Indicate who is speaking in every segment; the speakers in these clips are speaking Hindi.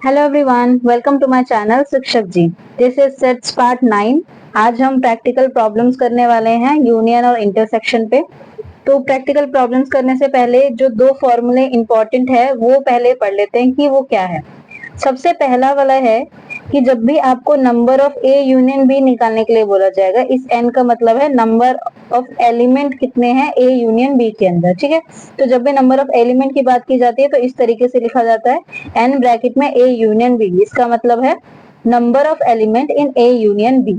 Speaker 1: Hello everyone, welcome to my channel Shikshak ji. This is sets part 9। आज हम प्रैक्टिकल प्रॉब्लम्स करने वाले हैं यूनियन और इंटरसेक्शन पे। तो प्रैक्टिकल प्रॉब्लम्स करने से पहले जो दो फॉर्मूले इंपॉर्टेंट है वो पहले पढ़ लेते हैं कि वो क्या है। सबसे पहला वाला है कि जब भी आपको number of A union B निकालने के लिए बोला जाएगा, इस एन का मतलब है नंबर ऑफ एलिमेंट कितने हैं ए यूनियन बी के अंदर, ठीक है। तो जब भी नंबर ऑफ एलिमेंट की बात की जाती है तो इस तरीके से लिखा जाता है एन ब्रैकेट में ए यूनियन बी। इसका मतलब है number of element in A union B.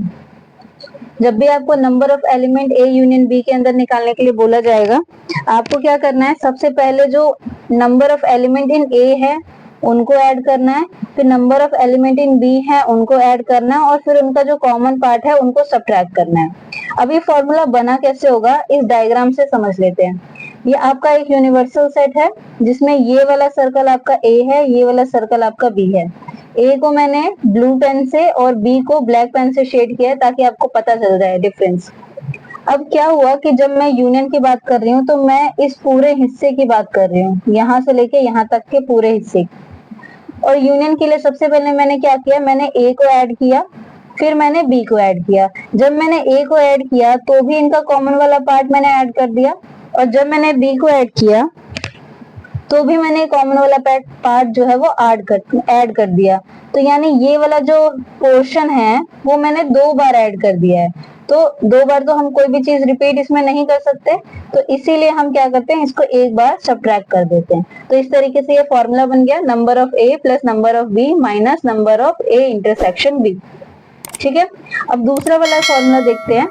Speaker 1: जब भी आपको number of element A union B के अंदर निकालने के लिए बोला जाएगा, आपको क्या करना है, सबसे पहले जो number of element in A है उनको ऐड करना है, फिर number of element in B है उनको ऐड करना है, और फिर उनका जो कॉमन पार्ट है उनको सब्ट्रैक्ट करना है। अब ये फॉर्मूला बना कैसे होगा इस डायग्राम से समझ लेते हैं। ये आपका एक यूनिवर्सल सेट है जिसमें ये वाला सर्कल आपका ए है, ये वाला सर्कल आपका बी है। ए को मैंने ब्लू पेन से और बी को ब्लैक पेन से शेड किया है ताकि आपको पता चल जाए डिफरेंस। अब क्या हुआ कि जब मैं यूनियन की बात कर रही हूँ तो मैं इस पूरे हिस्से की बात कर रही हूँ, यहाँ से लेके यहाँ तक के पूरे हिस्से। और यूनियन के लिए सबसे पहले मैंने क्या किया, मैंने ए को ऐड किया, फिर मैंने बी को ऐड किया। जब मैंने ए को ऐड किया तो भी इनका कॉमन वाला पार्ट मैंने ऐड कर दिया, और जब मैंने बी को ऐड किया तो भी मैंने कॉमन वाला पार्ट जो है वो ऐड कर दिया। तो यानी ये वाला जो पोर्शन है वो मैंने दो बार ऐड कर दिया है। तो दो बार तो हम कोई भी चीज रिपीट इसमें नहीं कर सकते, तो इसीलिए हम क्या करते हैं, इसको एक बार सब्ट्रैक्ट कर देते हैं। तो इस तरीके से ये फॉर्मूला बन गया number of A plus number of B minus number of A intersection B. ठीक है। अब दूसरा वाला फॉर्मूला देखते हैं।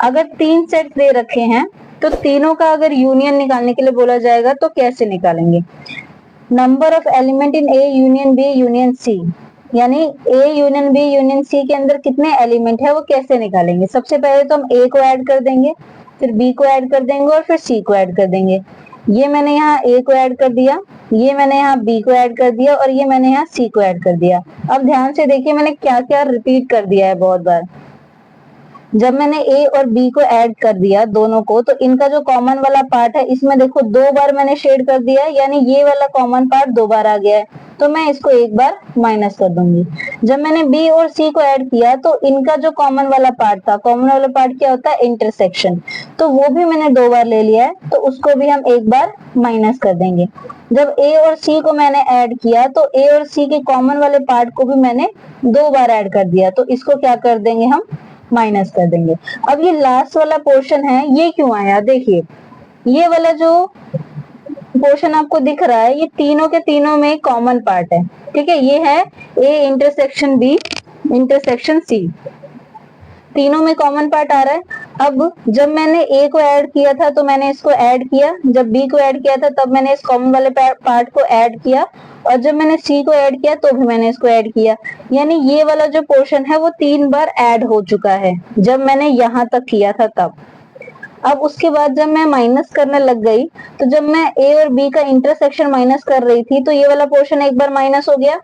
Speaker 1: अगर तीन सेट दे रखे हैं तो तीनों का अगर यूनियन निकालने के लिए बोला जाएगा तो कैसे निकालेंगे। Number of element in A union B union C, यानी A union B union C के अंदर कितने एलिमेंट है वो कैसे निकालेंगे। सबसे पहले तो हम ए को ऐड कर देंगे, फिर बी को ऐड कर देंगे और फिर सी को ऐड कर देंगे। ये मैंने यहाँ ए को ऐड कर दिया, ये मैंने यहाँ बी को ऐड कर दिया और ये मैंने यहाँ सी को ऐड कर दिया। अब ध्यान से देखिए मैंने क्या क्या रिपीट कर दिया है बहुत बार। जब मैंने ए और बी को ऐड कर दिया दोनों को, तो इनका जो कॉमन वाला पार्ट है इसमें देखो दो बार मैंने शेड कर दिया है, यानी ये वाला कॉमन पार्ट दो बार आ गया है, तो मैं इसको एक बार माइनस कर दूंगी। जब मैंने बी और सी को ऐड किया तो इनका जो कॉमन वाला पार्ट था, कॉमन वाला पार्ट क्या होता है, इंटरसेक्शन, तो वो भी मैंने दो बार ले लिया है, तो उसको भी हम एक बार माइनस कर देंगे। जब ए और सी को मैंने ऐड किया तो ए और सी के कॉमन वाले पार्ट को भी मैंने दो बार ऐड कर दिया, तो इसको क्या कर देंगे, हम माइनस कर देंगे। अब ये लास्ट वाला पोर्शन है, ये क्यों आया, देखिए ये वाला जो पोर्शन आपको दिख रहा है ये तीनों के तीनों में कॉमन पार्ट है, ठीक है। ये है A intersection B intersection C, तीनों में कॉमन पार्ट आ रहा है। अब जब मैंने ए को ऐड किया था तो मैंने इसको ऐड किया, जब बी को ऐड किया था तब मैंने इस कॉमन वाले पार्ट को ऐड किया, और जब मैंने सी को ऐड किया तो भी मैंने इसको ऐड किया। यानी ये वाला जो पोर्शन है वो तीन बार ऐड हो चुका है जब मैंने यहाँ तक किया था तब। अब उसके बाद जब मैं माइनस करने लग गई, तो जब मैं ए और बी का इंटरसेक्शन माइनस कर रही थी तो ये वाला पोर्शन एक बार माइनस हो गया,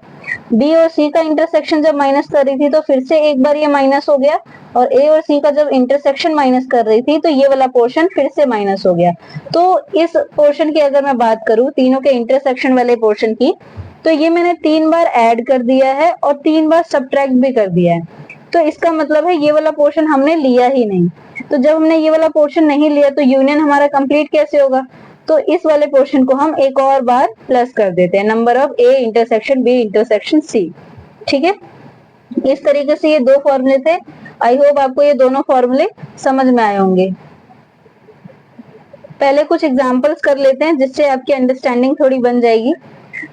Speaker 1: बी और सी का इंटरसेक्शन जब माइनस कर रही थी तो फिर से एक बार ये माइनस हो गया, और ए और सी का जब इंटरसेक्शन माइनस कर रही थी तो ये वाला पोर्शन फिर से माइनस हो गया। तो इस पोर्शन की अगर मैं बात करूं, तीनों के इंटरसेक्शन वाले पोर्शन की, तो ये मैंने तीन बार ऐड कर दिया है और तीन बार सब्ट्रैक्ट भी कर दिया है। तो इसका मतलब है ये वाला पोर्शन हमने लिया ही नहीं। तो जब हमने ये वाला पोर्शन नहीं लिया तो यूनियन हमारा कंप्लीट कैसे होगा, तो इस वाले पोर्शन को हम एक और बार प्लस कर देते हैं, number of A intersection B intersection C. ठीक है। इस तरीके से ये दो फॉर्मूले थे। आई होप आपको ये दोनों फॉर्मूले समझ में आए होंगे। पहले कुछ एग्जांपल्स कर लेते हैं जिससे आपकी अंडरस्टैंडिंग थोड़ी बन जाएगी।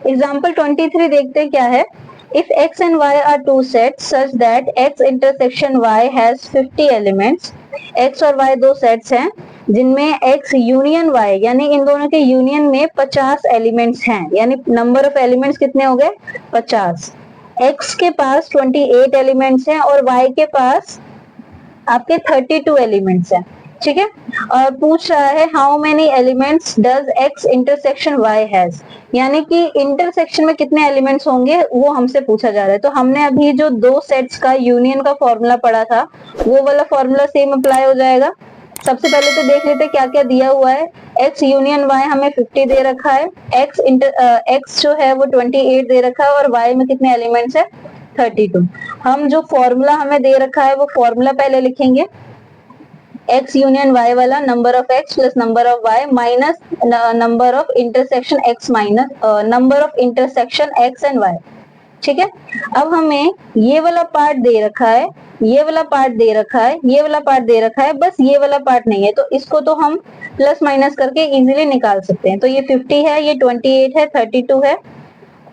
Speaker 1: एग्जांपल 23 देखते हैं क्या है। If x and y are two sets such that x intersection y has 50 elements, x और y दो सेट्स हैं जिनमें x यूनियन y यानी इन दोनों के यूनियन में 50 एलिमेंट्स हैं, यानी नंबर ऑफ एलिमेंट्स कितने हो गए, 50। x के पास 28 एलिमेंट्स हैं और y के पास आपके 32 एलिमेंट्स हैं, ठीक है। और पूछ रहा है how many elements does X intersection Y has, यानी कि इंटरसेक्शन में कितने एलिमेंट्स होंगे वो हमसे पूछा जा रहा है। तो हमने अभी जो दो सेट्स का यूनियन का फॉर्मूला पढ़ा था वो वाला फॉर्मूला सेम अप्लाई हो जाएगा। सबसे पहले तो देख लेते क्या क्या दिया हुआ है। x यूनियन y हमें 50 दे रखा है, x जो है वो 28 दे रखा है और y में कितने एलिमेंट्स है 32। हम जो फॉर्मूला हमें दे रखा है वो फॉर्मूला पहले लिखेंगे, x यूनियन y वाला number of x plus number of y minus number of intersection x minus number of intersection x and y। ठीक है, अब हमें ये वाला पार्ट दे रखा है, ये वाला पार्ट दे रखा है, ये वाला पार्ट दे रखा है, बस ये वाला पार्ट नहीं है, तो इसको तो हम प्लस माइनस करके इजीली निकाल सकते हैं। तो ये 50 है, ये 28 है, 32 है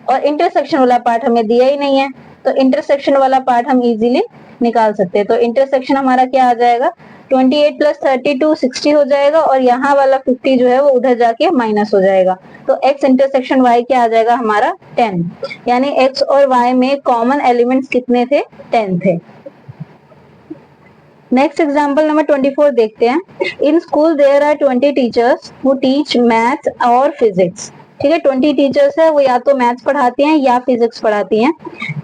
Speaker 1: और इंटरसेक्शन वाला पार्ट हमें दिया ही नहीं है, तो इंटरसेक्शन वाला पार्ट हम इजीली निकाल सकते हैं। तो इंटरसेक्शन हमारा क्या आ जाएगा, 28 प्लस 32 60 हो जाएगा और यहाँ वाला 50 जो है वो उधर जाके माइनस हो जाएगा। तो x इंटरसेक्शन y क्या आ जाएगा हमारा 10, यानी x और y में कॉमन एलिमेंट्स कितने थे 10 थे। नेक्स्ट एग्जाम्पल नंबर 24 देखते हैं। In school there are 20 teachers who teach maths और फिजिक्स। ठीक है, 20 टीचर्स है, वो या तो मैथ्स पढ़ाती हैं या फिजिक्स पढ़ाती हैं।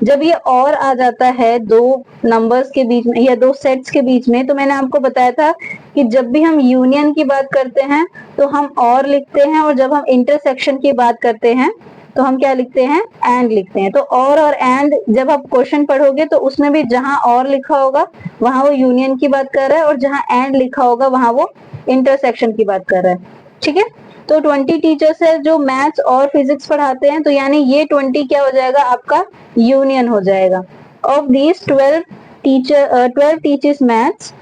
Speaker 1: जब ये और आ जाता है दो नंबर्स के बीच में या दो सेट्स के बीच में, तो मैंने आपको बताया था कि जब भी हम यूनियन की बात करते हैं तो हम और लिखते हैं, और जब हम इंटरसेक्शन की बात करते हैं तो हम क्या लिखते हैं, एंड लिखते हैं। तो और एंड जब आप क्वेश्चन पढ़ोगे तो उसमें भी जहां और लिखा होगा वहां वो यूनियन की बात कर रहा है, और जहां एंड लिखा होगा वहां वो इंटरसेक्शन की बात कर रहा है। ठीक है, तो 20 टीचर्स है जो मैथ्स और फिजिक्स पढ़ाते हैं, तो यानी ये 20 क्या हो जाएगा आपका यूनियन हो जाएगा। ऑफ दीज 12 टीचर्स मैथ्स,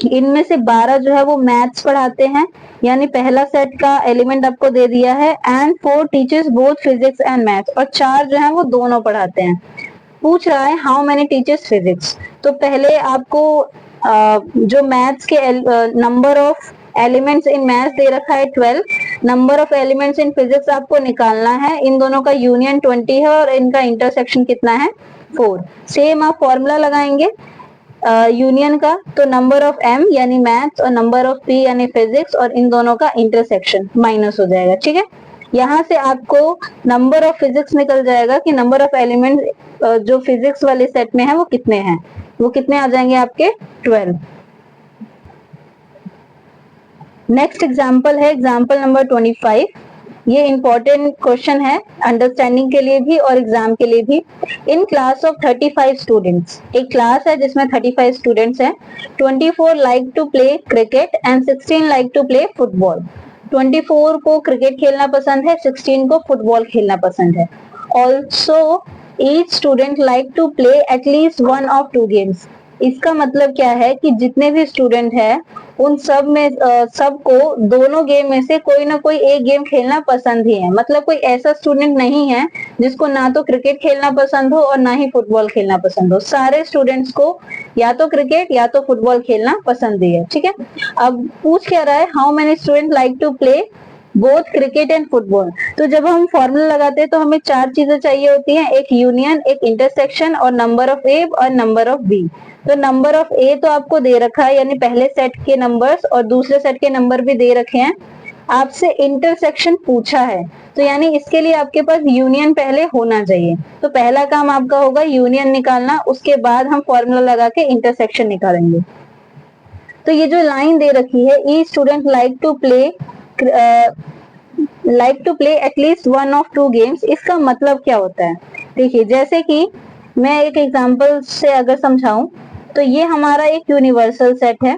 Speaker 1: इनमें से 12 जो है वो मैथ्स पढ़ाते हैं, यानी पहला सेट का एलिमेंट आपको दे दिया है। And 4 teachers both physics and maths, और 4 जो है वो दोनों पढ़ाते हैं। पूछ रहा है हाउ मेनी टीचर्स फिजिक्स, तो पहले आपको जो मैथ्स के number of elements in maths दे रखा है 12, number of elements in physics आपको निकालना है। इन दोनों का यूनियन 20 है और इनका इंटरसेक्शन कितना है 4। सेम आप फॉर्मूला लगाएंगे यूनियन का, तो नंबर ऑफ m यानी मैथ्स और नंबर ऑफ p यानी फिजिक्स, और इन दोनों का इंटरसेक्शन माइनस हो जाएगा। ठीक है, यहाँ से आपको नंबर ऑफ फिजिक्स निकल जाएगा कि नंबर ऑफ एलिमेंट जो फिजिक्स वाले सेट में है वो कितने हैं, वो कितने आ जाएंगे आपके 12। नेक्स्ट एग्जाम्पल है एग्जाम्पल नंबर 25। ये इंपॉर्टेंट क्वेश्चन है अंडरस्टैंडिंग के लिए भी और एग्जाम के लिए भी। इन क्लास ऑफ 35 स्टूडेंट्स, एक क्लास है जिसमें 35 स्टूडेंट्स हैं। 24 like to play cricket and 16 like to play football. 24 को क्रिकेट खेलना पसंद है, 16 को फुटबॉल खेलना पसंद है। Also each student like to play at least one of 2 games. इसका मतलब क्या है कि जितने भी स्टूडेंट हैं उन सब में सबको दोनों गेम में से कोई ना कोई एक गेम खेलना पसंद ही है। मतलब कोई ऐसा स्टूडेंट नहीं है जिसको ना तो क्रिकेट खेलना पसंद हो और ना ही फुटबॉल खेलना पसंद हो। सारे स्टूडेंट्स को या तो क्रिकेट या तो फुटबॉल खेलना पसंद ही है। ठीक है, अब पूछ क्या रहा है, how many student like to play both cricket and football. तो जब हम फॉर्मूला लगाते हैं तो हमें 4 चीजें चाहिए होती हैं, एक यूनियन, एक इंटरसेक्शन और नंबर ऑफ ए और नंबर ऑफ बी। तो नंबर ऑफ ए तो आपको दे रखा है, यानी पहले सेट के नंबर्स, और दूसरे सेट के नंबर भी दे रखे हैं। आपसे इंटरसेक्शन पूछा है, तो यानी इसके लिए आपके पास यूनियन पहले होना चाहिए। तो पहला काम आपका होगा यूनियन निकालना, उसके बाद हम फॉर्मूला लगा के इंटरसेक्शन निकालेंगे। तो ये जो लाइन दे रखी है, each student like to play at least one of 2 games, इसका मतलब क्या होता है। देखिए, जैसे कि मैं एक एग्जांपल से अगर समझाऊं, तो ये हमारा एक यूनिवर्सल सेट है।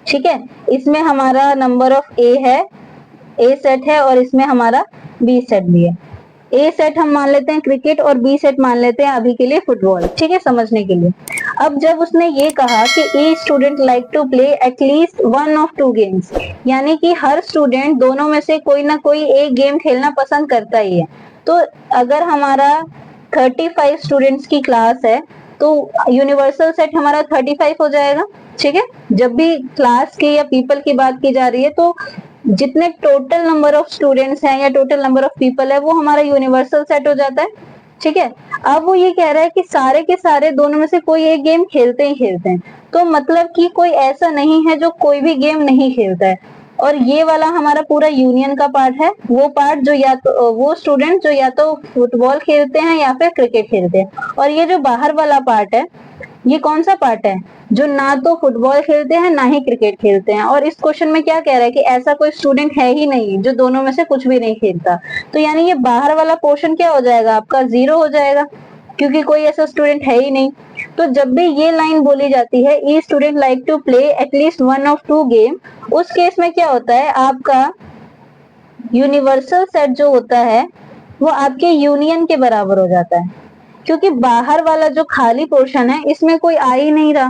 Speaker 1: ठीक है, इसमें हमारा नंबर ऑफ ए है, ए सेट है, और इसमें हमारा बी सेट भी है। ए सेट हम मान लेते हैं क्रिकेट और बी सेट मान लेते हैं अभी के लिए फुटबॉल। ठीक है, समझने के लिए। अब जब उसने ये कहा कि each student like to play at least one of 2 games, यानी कि हर स्टूडेंट दोनों में से कोई ना कोई एक गेम खेलना पसंद करता ही है। तो अगर हमारा 35 स्टूडेंट्स की क्लास है तो यूनिवर्सल सेट हमारा 35 हो जाएगा। ठीक है, जब भी क्लास की या पीपल की बात की जा रही है तो जितने टोटल नंबर ऑफ स्टूडेंट्स हैं या टोटल नंबर ऑफ पीपल है वो हमारा यूनिवर्सल सेट हो जाता है। ठीक है, अब वो ये कह रहा है कि सारे के सारे दोनों में से कोई एक गेम खेलते ही खेलते हैं, तो मतलब कि कोई ऐसा नहीं है जो कोई भी गेम नहीं खेलता है। और ये वाला हमारा पूरा यूनियन का पार्ट है, वो पार्ट जो या तो वो स्टूडेंट जो या तो फुटबॉल खेलते हैं या फिर क्रिकेट खेलते हैं। और ये जो बाहर वाला पार्ट है ये कौन सा पार्ट है जो ना तो फुटबॉल खेलते हैं ना ही क्रिकेट खेलते हैं, और इस क्वेश्चन में क्या कह रहा है कि ऐसा कोई स्टूडेंट है ही नहीं जो दोनों में से कुछ भी नहीं खेलता। तो यानी ये बाहर वाला पोर्शन क्या हो जाएगा आपका, 0 हो जाएगा, क्योंकि कोई ऐसा स्टूडेंट है ही नहीं। तो जब भी ये लाइन बोली जाती है each student like to play at least one of two game, उस केस में क्या होता है, आपका यूनिवर्सल सेट जो होता है वो आपके यूनियन के बराबर हो जाता है, क्योंकि बाहर वाला जो खाली पोर्शन है इसमें कोई आ ही नहीं रहा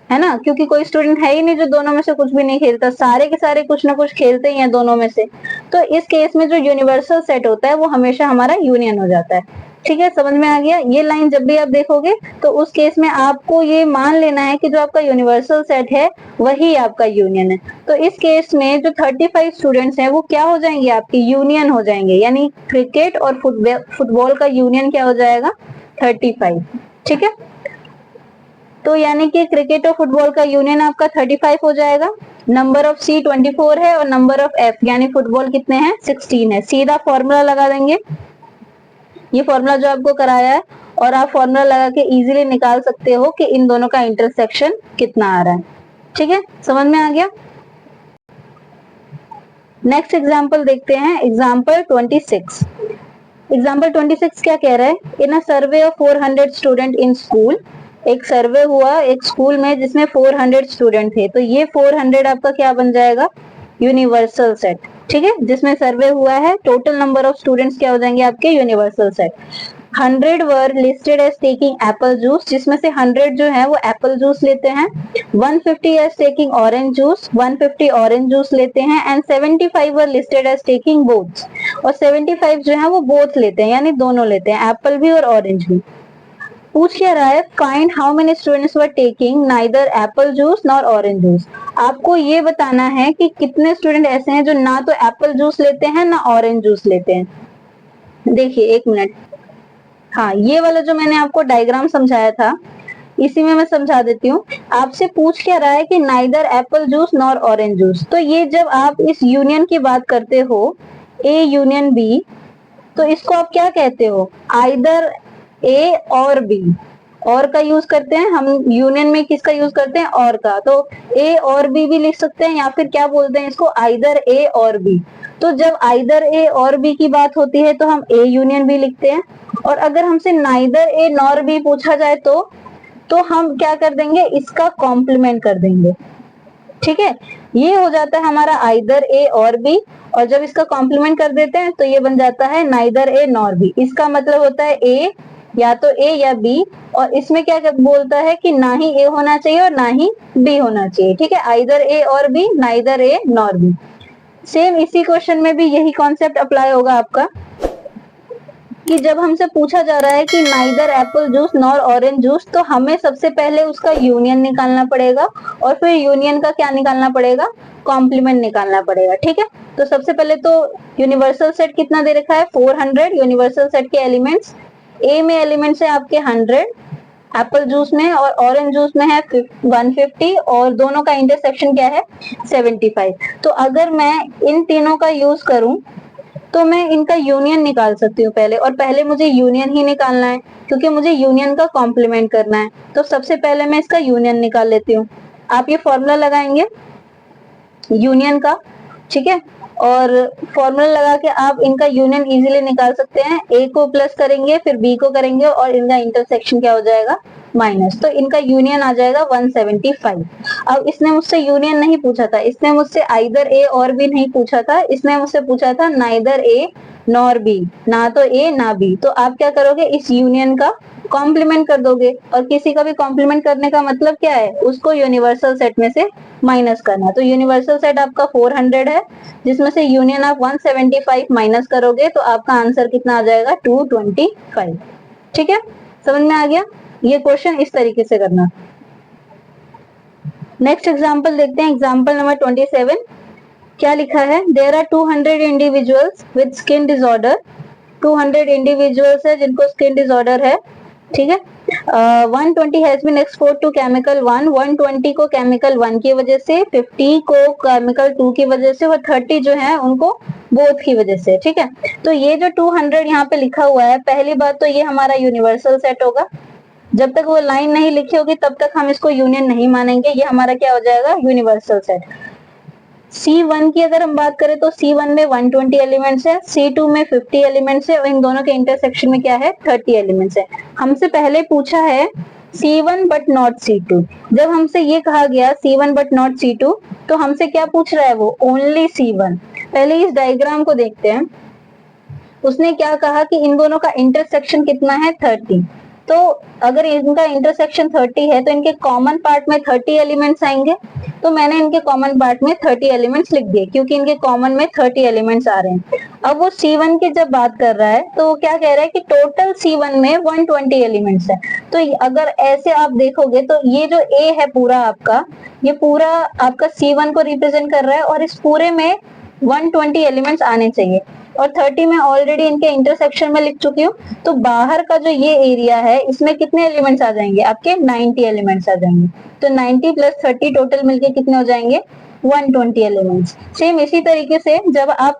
Speaker 1: है ना, क्योंकि कोई स्टूडेंट है ही नहीं जो दोनों में से कुछ भी नहीं खेलता, सारे के सारे कुछ ना कुछ खेलते ही हैं दोनों में से। तो इस केस में जो यूनिवर्सल सेट होता है वो हमेशा हमारा यूनियन हो जाता है। ठीक है, समझ में आ गया। ये लाइन जब भी आप देखोगे तो उस केस में आपको ये मान लेना है कि जो आपका यूनिवर्सल सेट है वही आपका यूनियन है। तो इस केस में जो 35 स्टूडेंट्स हैं वो क्या हो जाएंगे, आपके यूनियन हो जाएंगे, यानी क्रिकेट और फुटबॉल का यूनियन क्या हो जाएगा, 35। ठीक है, तो यानी कि क्रिकेट और फुटबॉल का यूनियन आपका 35 हो जाएगा। नंबर ऑफ सी 24 है और नंबर ऑफ एफ यानी फुटबॉल कितने हैं, 16 है। सीधा फॉर्मूला लगा देंगे, ये फॉर्मूला जो आपको कराया है, और आप फॉर्मूला लगा के इजीली निकाल सकते हो कि इन दोनों का इंटरसेक्शन कितना आ रहा है। ठीक है, समझ में आ गया। नेक्स्ट एग्जाम्पल देखते हैं, एग्जाम्पल 26। एग्जाम्पल 26 क्या कह रहा है, in a survey of 400 student in school, एक सर्वे हुआ एक स्कूल में जिसमें 400 स्टूडेंट थे, तो ये 400 आपका क्या बन जाएगा, यूनिवर्सल सेट। ठीक है, जिसमें सर्वे हुआ है टोटल नंबर ऑफ स्टूडेंट्स क्या हो जाएंगे आपके, universal set. 100 were listed as taking apple juice, जिसमें से 100 जो है वो एप्पल जूस लेते हैं। 150 as taking orange juice, 150 orange juice लेते हैं। And 75 were listed as taking both, और 75 जो है वो बोथ लेते हैं, यानी दोनों लेते हैं, एप्पल भी और ऑरेंज भी। पूछ क्या रहा है, find how many students were taking neither Apple juice nor orange juice. आपको ये बताना है कि कितने स्टूडेंट ऐसे हैं जो ना तो एप्पल जूस लेते हैं ना ऑरेंज जूस लेते हैं। देखिए एक मिनट, हाँ ये वाला जो मैंने आपको डायग्राम समझाया था इसी में मैं समझा देती हूँ। आपसे पूछ क्या रहा है कि neither Apple juice nor orange juice, तो ये जब आप इस यूनियन की बात करते हो, ए यूनियन बी, तो इसको आप क्या कहते हो, आइदर ए और बी। और का यूज करते हैं हम यूनियन में, किसका यूज करते हैं, और का, तो ए और बी भी लिख सकते हैं, या फिर क्या बोलते हैं इसको, आइदर ए और बी। तो जब आइदर ए और बी की बात होती है तो हम ए यूनियन बी लिखते हैं, और अगर हमसे नाइदर ए नॉर बी पूछा जाए तो हम क्या कर देंगे, इसका कॉम्प्लीमेंट कर देंगे। ठीक है, ये हो जाता है हमारा आइदर ए और बी, और जब इसका कॉम्प्लीमेंट कर देते हैं तो ये बन जाता है नाइदर ए नॉर बी। इसका मतलब होता है ए, या तो ए या बी, और इसमें क्या बोलता है कि ना ही ए होना चाहिए और ना ही बी होना चाहिए। ठीक है, आइदर ए और B, neither A nor B. Same इसी क्वेश्चन में भी यही कॉन्सेप्ट अप्लाई होगा आपका, कि जब हमसे पूछा जा रहा है कि neither Apple juice nor orange juice, तो हमें सबसे पहले उसका यूनियन निकालना पड़ेगा, और फिर यूनियन का क्या निकालना पड़ेगा, कॉम्प्लीमेंट निकालना पड़ेगा। ठीक है, तो सबसे पहले तो यूनिवर्सल सेट कितना दे रखा है, 400। यूनिवर्सल सेट के एलिमेंट्स, ए में एलिमेंट्स है आपके 100, एप्पल जूस में और ऑरेंज जूस में है 150, और दोनों का इंटरसेक्शन क्या है, 75। तो अगर मैं इन तीनों का यूज करूं तो मैं इनका यूनियन निकाल सकती हूँ पहले, और पहले मुझे यूनियन ही निकालना है क्योंकि मुझे यूनियन का कॉम्प्लीमेंट करना है। तो सबसे पहले मैं इसका यूनियन निकाल लेती हूँ। आप ये फॉर्मूला लगाएंगे यूनियन का, ठीक है, और फॉर्मूला लगा के आप इनका यूनियन इजीली निकाल सकते हैं। ए को प्लस करेंगे, फिर बी को करेंगे, और इनका इंटरसेक्शन क्या हो जाएगा, माइनस, तो इनका यूनियन आ जाएगा 175। अब इसने मुझसे यूनियन नहीं पूछा था, इसने मुझसे आइदर ए और बी नहीं पूछा था, इसने मुझसे पूछा था नाइदर ए नॉर बी, ना तो ए ना बी। तो आप क्या करोगे, इस यूनियन का कॉम्प्लीमेंट कर दोगे, और किसी का भी कॉम्प्लीमेंट करने का मतलब क्या है, उसको यूनिवर्सल सेट में से माइनस करना। तो यूनिवर्सल सेट आपका 400 है, जिसमें से यूनियन आप 175 माइनस करोगे तो आपका आंसर कितना आ जाएगा, 225। ठीक है, समझ में आ गया। ये क्वेश्चन इस तरीके से करना। नेक्स्ट एग्जांपल देखते हैं, एग्जांपल नंबर 27। क्या लिखा है, there are 200 individuals with skin disorder. 200 individuals है जिनको स्किन डिसऑर्डर है। ठीक है, 120 has been export to chemical 1, 120 को केमिकल 1 की वजह से, 50 को केमिकल 2 की वजह से, और 30 जो है उनको बोथ की वजह से। ठीक है, तो ये जो 200 यहाँ पे लिखा हुआ है, पहली बात तो ये हमारा यूनिवर्सल सेट होगा, जब तक वो लाइन नहीं लिखी होगी तब तक हम इसको यूनियन नहीं मानेंगे, ये हमारा क्या हो जाएगा, यूनिवर्सल सेट। C1 की अगर हम बात करें तो C1 में 120 एलिमेंट्स है, C2 में 50 एलिमेंट्स है और इन दोनों के इंटरसेक्शन में क्या है, 30 एलिमेंट्स है। हमसे पहले पूछा है C1 बट नॉट C2। जब हमसे ये कहा गया C1 बट नॉट C2, तो हमसे क्या पूछ रहा है वो, ओनली C1। पहले इस डायग्राम को देखते हैं। उसने क्या कहा कि इन दोनों का इंटरसेक्शन कितना है, 30। तो अगर इनका इंटरसेक्शन 30 है तो इनके कॉमन पार्ट में 30 एलिमेंट्स आएंगे। तो मैंने इनके कॉमन पार्ट में 30 एलिमेंट्स लिख दिए क्योंकि इनके कॉमन में 30 एलिमेंट्स आ रहे हैं। अब वो C1 की जब बात कर रहा है तो वो क्या कह रहा है कि टोटल C1 में 120 एलिमेंट्स है। तो अगर ऐसे आप देखोगे तो ये जो A है पूरा आपका, ये पूरा आपका C1 को रिप्रेजेंट कर रहा है और इस पूरे में 120 एलिमेंट्स आने चाहिए और 30 में ऑलरेडी इनके इंटरसेक्शन में लिख चुकी हूँ। तो बाहर का जो ये एरिया है इसमें कितने एलिमेंट्स आ जाएंगे, आपके 90 एलिमेंट्स आ जाएंगे। तो 90 प्लस 30 टोटल मिलके कितने हो जाएंगे, 120 एलिमेंट्स। सेम इसी तरीके से जब आप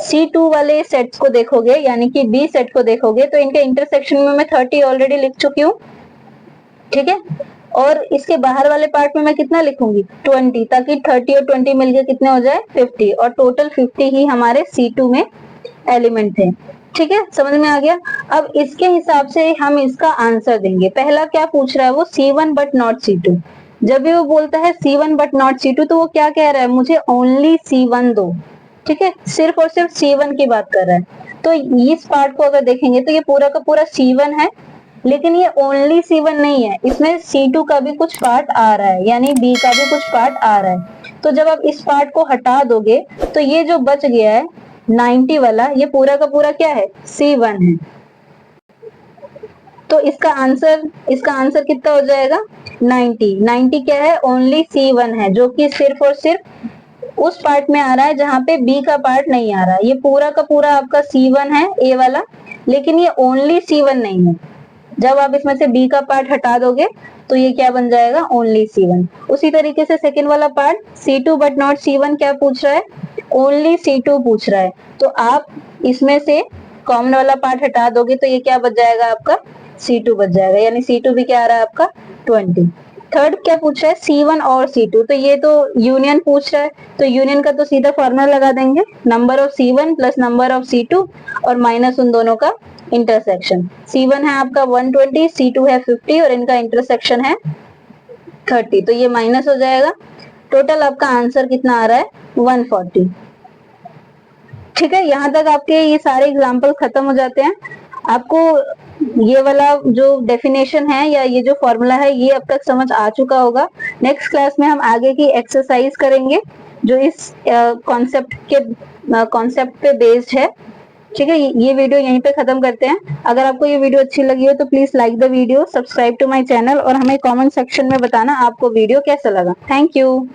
Speaker 1: C2 वाले सेट्स को देखोगे यानी कि B सेट को देखोगे तो इनके इंटरसेक्शन में मैं 30 ऑलरेडी लिख चुकी हूँ, ठीक है। और इसके बाहर वाले पार्ट में मैं कितना लिखूंगी, 20, ताकि 30 और 20 मिलके कितने हो जाए, 50। और टोटल 50 ही हमारे C2 में एलिमेंट थे, ठीक है, समझ में आ गया। अब इसके हिसाब से हम इसका आंसर देंगे। पहला क्या पूछ रहा है वो, C1 बट नॉट C2। जब भी वो बोलता है C1 बट नॉट C2 तो वो क्या कह रहा है, मुझे ओनली C1 दो, ठीक है, सिर्फ और सिर्फ C1 की बात कर रहा है। तो इस पार्ट को अगर देखेंगे तो ये पूरा का पूरा C1 है, लेकिन ये ओनली C1 नहीं है, इसमें C2 का भी कुछ पार्ट आ रहा है, यानी B का भी कुछ पार्ट आ रहा है। तो जब आप इस पार्ट को हटा दोगे तो ये जो बच गया है 90 वाला, ये पूरा का पूरा क्या है, C1 है। तो इसका आंसर कितना हो जाएगा, 90। 90 क्या है, ओनली C1 है, जो कि सिर्फ और सिर्फ उस पार्ट में आ रहा है जहां पे B का पार्ट नहीं आ रहा है। ये पूरा का पूरा आपका C1 है, A वाला, लेकिन ये ओनली C1 नहीं है। जब आप इसमें से B का पार्ट हटा दोगे तो ये क्या बन जाएगा, ओनली C1। उसी तरीके से सेकेंड वाला part C2 but not C1 क्या पूछ रहा है, ओनली C2 पूछ रहा है। तो आप इसमें से कॉमन वाला पार्ट हटा दोगे तो ये क्या बच जाएगा, आपका C2 बच जाएगा, यानी C2 भी क्या आ रहा है आपका 20। थर्ड क्या पूछ रहा है, C1 और C2। तो ये तो यूनियन पूछ रहा है, तो यूनियन का तो सीधा फॉर्मूला लगा देंगे, number of C1 plus number of C2 और माइनस उन दोनों का इंटरसेक्शन। C1 है आपका 120, C2 है 50 और इनका इंटरसेक्शन है 30। तो ये माइनस हो जाएगा। टोटल आपका आंसर कितना आ रहा है, 140। ठीक है, यहाँ तक आपके ये सारे एग्जाम्पल खत्म हो जाते हैं। आपको ये वाला जो डेफिनेशन है या ये जो फॉर्मूला है ये अब तक समझ आ चुका होगा। नेक्स्ट क्लास में हम आगे की एक्सरसाइज करेंगे जो इस कॉन्सेप्ट पे बेस्ड है। ठीक है, ये वीडियो यहीं पे खत्म करते हैं। अगर आपको ये वीडियो अच्छी लगी हो तो please like the video, subscribe to my channel और हमें कमेंट सेक्शन में बताना आपको वीडियो कैसा लगा। Thank you.